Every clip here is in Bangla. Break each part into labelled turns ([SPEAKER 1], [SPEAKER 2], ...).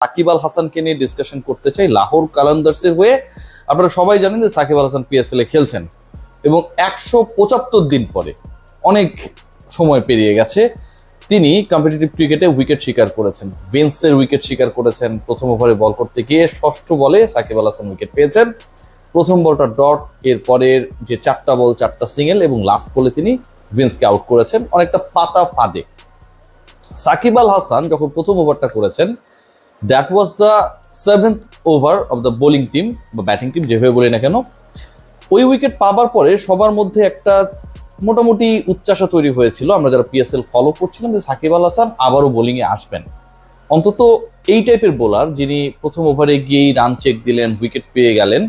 [SPEAKER 1] সাকিব আল হাসানকে নিয়ে ডিসকাশন করতে চাই লাহোর কালান্দার্সের হয়ে। আপনারা সবাই জানেন যে সাকিব আল হাসান পিএসএল এ খেলছেন এবং 175 দিন পরে, অনেক সময় পেরিয়ে গেছে, তিনি কম্পিটিটিভ ক্রিকেটে উইকেট শিকার করেছেন। বেন্সের উইকেট শিকার করেছেন। প্রথম ওভারে বল করতে গিয়ে ষষ্ঠ বলে সাকিব আল হাসান উইকেট পেয়েছেন। প্রথম বলটা ডট, এর পরের যে 4টা বল 4টা সিঙ্গেল এবং লাস্ট বলে তিনি বেন্সকে আউট করেছেন অনেকটা পাতা ফাঁদে। সাকিব আল হাসান যখন প্রথম ওভারটা করেছেন, that was the 7th over of the bowling team বা ব্যাটিং টিম, যেভাবে বলি না কেন। ওই উইকেট পাবার পরে সবার মধ্যে একটা মোটামুটি উচ্চাসা তৈরি হয়েছিল, আমরা যারা পিএসএল ফলো করছিলাম, যে সাকিব আল হাসান আবারও বোলিংয়ে আসবেন। অন্তত এই টাইপের বোলার যিনি প্রথম ওভারে গিয়েই রান চেক দিলেন, উইকেট পেয়ে গেলেন।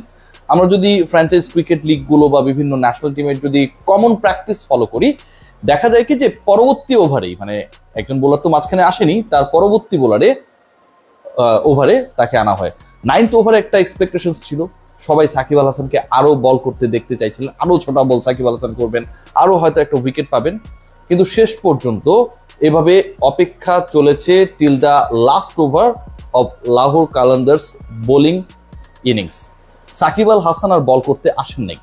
[SPEAKER 1] আমরা যদি ফ্র্যাঞ্চাইজ ক্রিকেট লিগগুলো বা বিভিন্ন ন্যাশনাল টিমের যদি কমন প্র্যাকটিস ফলো করি, দেখা যায় কি যে পরবর্তী ওভারেই, মানে একজন বোলার তো মাঝখানে আসেনি, তার পরবর্তী ওভারে তাকে আনা হয়। 9th ওভারে একটা এক্সপেকটেশন ছিল, সবাই সাকিব আল হাসানকে আরো বল করতে দেখতে চাইছিলেন, আরো ছোটা বল সাকিব আল হাসান করবেন, আরো হয়তো একটা উইকেট পাবেন। কিন্তু শেষ পর্যন্ত এভাবে অপেক্ষা চলেছে till the last over of Lahore Qalandars bowling innings. Shakib Al Hasan আর বল করতে আসেন নাই।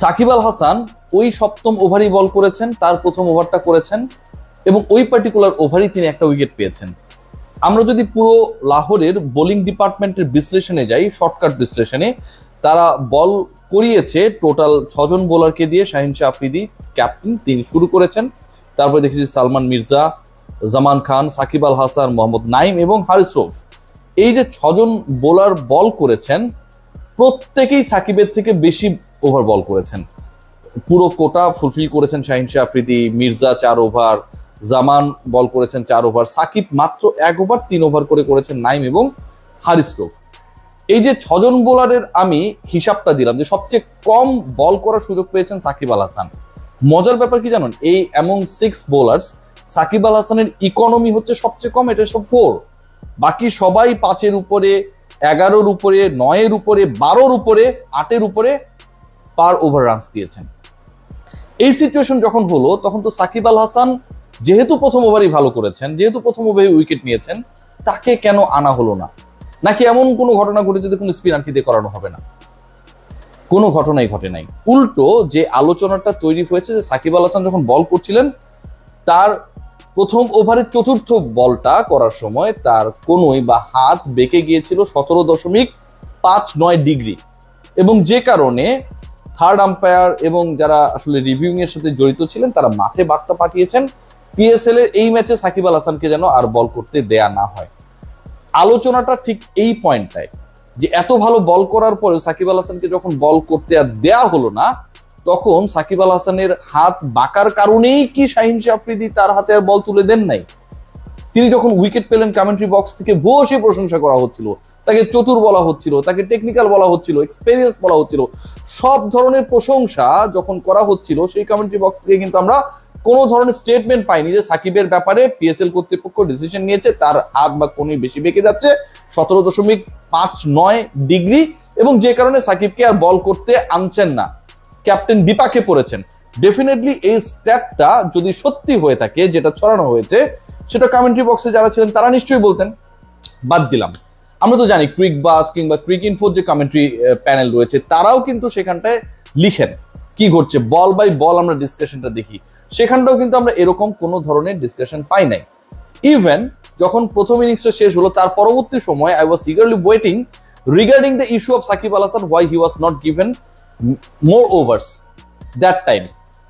[SPEAKER 1] সাকিব আল হাসান ওই 7ম ওভারই বল করেছেন, তার প্রথম ওভারটা করেছেন এবং ওই পার্টিকুলার ওভারই তিনি একটা উইকেট পেয়েছেন। আমরা যদি পুরো লাহোরের বোলিং ডিপার্টমেন্টের বিশ্লেষণে যাই, শর্টকাট বিশ্লেষণে, তারা বল করিয়েছে টোটাল 6 জন বোলারকে দিয়ে। শাহিন শাহ আফ্রিদি ক্যাপ্টেন, তিনি শুরু করেছেন। তারপরে দেখেছি সালমান মির্জা, জামান খান, সাকিব আল হাসান, মোহাম্মদ নাইম এবং হারিস রৌফ। এই যে 6 জন বোলার বল করেছেন, প্রত্যেকেই সাকিবের থেকে বেশি ওভার বল করেছেন। পুরো কোটা ফুলফিল করেছেন শাহিন শাহ আফ্রিদি। মির্জা 4 ওভার, জামান বল করেছেন 4 ওভার, সাকিব মাত্র 1 ওভার 3 ওভার করে করেছেন নাইম এবং হারিস রৌফ। এই যে 6 জন বোলারের আমি হিসাবটা দিলাম, যে সবচেয়ে কম বল করার সুযোগ পেয়েছেন সাকিব আল হাসান। মজার ব্যাপার কি জানেন, এই অ্যামং 6 বোলার্স সাকিব আল হাসানের ইকোনমি হচ্ছে সবচেয়ে কম, এটা সব 4। বাকি সবাই 5-এর উপরে, 11-এর উপরে, 9-এর উপরে, 12-এর উপরে, 8-এর উপরে পার ওভার রানস দিয়েছেন। এই সিচুয়েশন যখন হলো, তখন তো সাকিব আল হাসান যেহেতু প্রথম ওভারই ভালো করেছেন, যেহেতু প্রথম ওভারে উইকেট নিয়েছেন, তাকে কেন আনা হলো না? নাকি এমন কোনো ঘটনা ঘটেছে যে কোনো স্পিনারকে দিয়ে করানো হবে না? কোনো ঘটনাই ঘটে নাই। উল্টো যে আলোচনাটা তৈরি হয়েছে, যে সাকিব আল হাসান যখন বল করছিলেন, তার প্রথম ওভারের 4র্থ বলটা করার সময় তার কোনোই বা হাত বেঁকে গিয়েছিল 17.59 ডিগ্রি, এবং যে কারণে থার্ড আম্পায়ার এবং যারা আসলে রিভিউইং এর সাথে জড়িত ছিলেন, তারা মাঠে বার্তা পাঠিয়েছেন পিএসএল এর এই ম্যাচে সাকিব আল হাসানকে যেন আর বল করতে দেয়া না হয়। আলোচনাটা ঠিক এই পয়েন্টটায়, যে এত ভালো বল করার পরেও সাকিব আল হাসানকে যখন বল করতে আর দেয়া হলো না, তখন সাকিব আল হাসানের হাত বাঁকার কারণেই কি শাহিন শাহ আফ্রিদি তার হাতে আর বল তুলে দেন নাই? তিনি যখন উইকেট পেলেন, কমেন্ট্রি বক্স থেকে বসে প্রশংসা করা হচ্ছিল, তাকে চতুর বলা হচ্ছিল, তাকে টেকনিক্যাল বলা হচ্ছিল, এক্সপেরিয়েন্স বলা হচ্ছিল, সব ধরনের প্রশংসা যখন করা হচ্ছিল, সেই কমেন্ট্রি বক্স থেকে কিন্তু আমরা কোনো ধরনের স্টেটমেন্ট পাইনি যে সাকিবের ব্যাপারে পিএসএল কর্তৃপক্ষ ডিসিশন নিয়েছে, তার হাত বা কোনই বেশি বেঁকে যাচ্ছে 17.59 ডিগ্রি, এবং যে কারণে সাকিবকে আর বল করতে আনছেন না, ক্যাপ্টেন বিপাকে পড়েছেন। ডেফিনেটলি এই স্ট্যাটটা যদি সত্যি হয়ে থাকে, যেটা ছড়ানো হয়েছে, সেটা কমেন্ট্রি বক্সে যারা ছিলেন তারা নিশ্চয়ই বলতেন। বাদ দিলাম, আমরা তো জানি ক্রিক বাজ কিংবা ক্রিক ইনফোর যে কমেন্ট্রি প্যানেল রয়েছে, তারাও কিন্তু সেখানটায় লিখেন কি ঘটছে, বল বাই বল আমরা ডিসকাশনটা দেখি। সেখানটাও কিন্তু আমরা এরকম কোনো ধরনের ডিসকাশন পাই নাই। ইভেন যখন প্রথম ইনিংসটা শেষ হলো, তার পরবর্তী সময় I was eagerly waiting regarding the issue of Shakib Al Hasan, why he was not given more overs that time.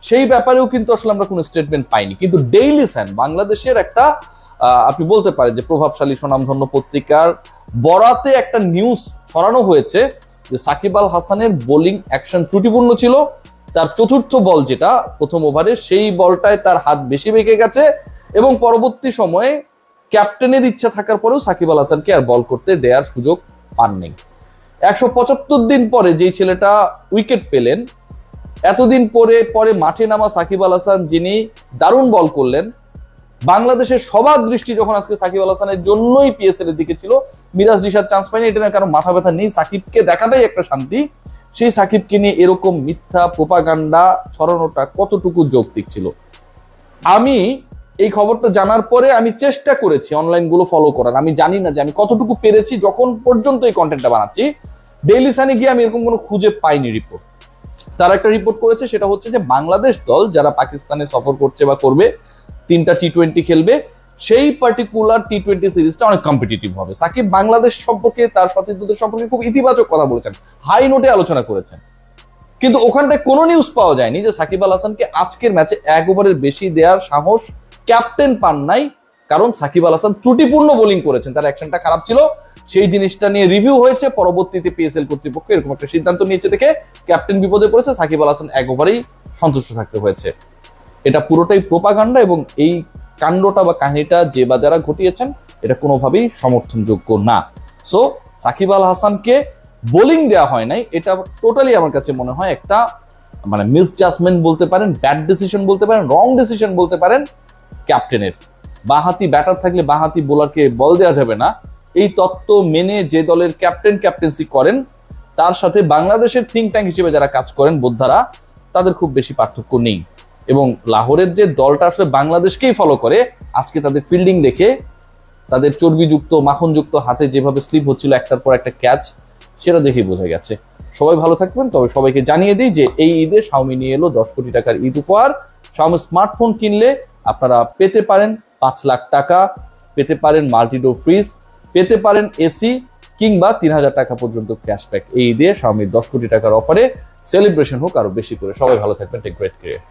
[SPEAKER 1] সেই ব্যাপারেও কিন্তু আসলে আমরা কোনো স্টেটমেন্ট পাইনি। কিন্তু ডেইলি সান, বাংলাদেশের একটা আপনি বলতে পারেন যে প্রভাবশালী স্বনামধন্য পত্রিকার বরাতে একটা নিউজ ছড়ানো হয়েছে যে সাকিব আল হাসানের বোলিং অ্যাকশন ত্রুটিপূর্ণ ছিল। তার 4র্থ বল যেটা প্রথম ওভারে, সেই বলটায় তার হাত বেশি বেঁকে গেছে, এবং পরবর্তী সময়ে ক্যাপ্টেনের ইচ্ছা থাকার পরেও সাকিব আল হাসানকে আর বল করতে দেওয়ার সুযোগ পাননি। 175 দিন পরে যেই ছেলেটা উইকেট পেলেন, এতদিন পরে মাঠে নামা সাকিব আল হাসান, যিনি দারুণ বল করলেন, বাংলাদেশের সবার দৃষ্টি যখন আজকে সাকিব আল হাসানের জন্যই পিএসএল এর দিকে ছিল, মিরাজ রিশাদ চান্স পায়নি, এটা না কারণ মাথা ব্যথা নেই, সাকিবকে দেখাটাই একটা শান্তি। সেই সাকিবকে নিয়ে এরকম মিথ্যা প্রোপাগান্ডা ছড়ানোটা কতটুকু যৌক্তিক ছিল? আমি এই খবরটা জানার পরে আমি চেষ্টা করেছি অনলাইনগুলো ফলো করার। আমি জানি না যে আমি কতটুকু পেরেছি, যখন পর্যন্ত এই কন্টেন্টটা বানাচ্ছি ডেইলি সানে গিয়ে আমি এরকম কোনো খুঁজে পাইনি রিপোর্ট। তারা একটা রিপোর্ট করেছে, সেটা হচ্ছে যে বাংলাদেশ দল যারা পাকিস্তানে সফর করছে বা করবে, 3টা টি-20 খেলবে, সেই পার্টিকুলার টি-20 সিরিজটা অনেক কম্পিটিটিভ হবে। সাকিব বাংলাদেশ সম্পর্কে, তার সতীর্থদের সম্পর্কে খুব ইতিবাচক কথা বলেছেন, হাই নোটে আলোচনা করেছেন, কিন্তু ওখানটায় কোনো নিউজ পাওয়া যায়নি যে সাকিব আল হাসানকে আজকের ম্যাচে 1 ওভারের বেশি দেওয়ার সাহস ক্যাপ্টেন পান নাই। কারণ সাকিব আল হাসান ত্রুটিপূর্ণ বোলিং করেছেন, তার অ্যাকশনটা খারাপ ছিল, সেই জিনিসটা নিয়ে রিভিউ হয়েছে। পরবর্তীতে পিএসএল কর্তৃপক্ষ এরকম একটা সিদ্ধান্ত নিয়েছে দেখে ক্যাপ্টেন বিপদে পড়েছে, সাকিব আল হাসান 1 ওভারেই সন্তুষ্ট থাকতে হয়েছে। এটা পুরোটাই প্রোপাগান্ডা, এবং এই কাণ্ডটা বা কাহিনীটা যে বা যারা ঘটিয়েছেন এটা কোনোভাবেই সমর্থনযোগ্য না। সো সাকিব আল হাসানকে বোলিং দেওয়া হয় নাই, এটা টোটালি আমার কাছে মনে হয় একটা মানে মিসজাজমেন্ট বলতে পারেন, ব্যাড ডিসিশন বলতে পারেন, রং ডিসিশন বলতে পারেন ক্যাপ্টেনের। বাঁহাতি ব্যাটার থাকলে বাঁহাতি বোলারকে বল দেওয়া যাবে না, এই তত্ত্ব মেনে যে দলের ক্যাপ্টেন্সি করেন তার সাথে বাংলাদেশের থিঙ্ক ট্যাঙ্ক হিসেবে যারা কাজ করেন বোদ্ধারা, তাদের খুব বেশি পার্থক্য নেই। এবং লাহোরের যে দলটা আসলে বাংলাদেশকেই ফলো করে, আজকে তাদের ফিল্ডিং দেখে, তাদের চর্বিযুক্ত মাখনযুক্ত হাতে যেভাবে স্লিপ হচ্ছিল একটার পর একটা ক্যাচ, সেটা দেখেই বোঝা গেছে। সবাই ভালো থাকবেন। তবে সবাইকে জানিয়ে দিই যে এই ঈদে শাওমি নিয়ে এলো 10 কোটি টাকার ঈদ উপহার। শাওমি স্মার্টফোন কিনলে আপনারা পেতে পারেন 5 লাখ টাকা, পেতে পারেন মাল্টিডোর ফ্রিজ, পেতে পারেন এসি, কিংবা 3000 টাকা পর্যন্ত ক্যাশব্যাক। এই ঈদে শাওমির 10 কোটি টাকার অফারে সেলিব্রেশন হোক আরো বেশি করে। সবাই ভালো থাকবেন। Take great care.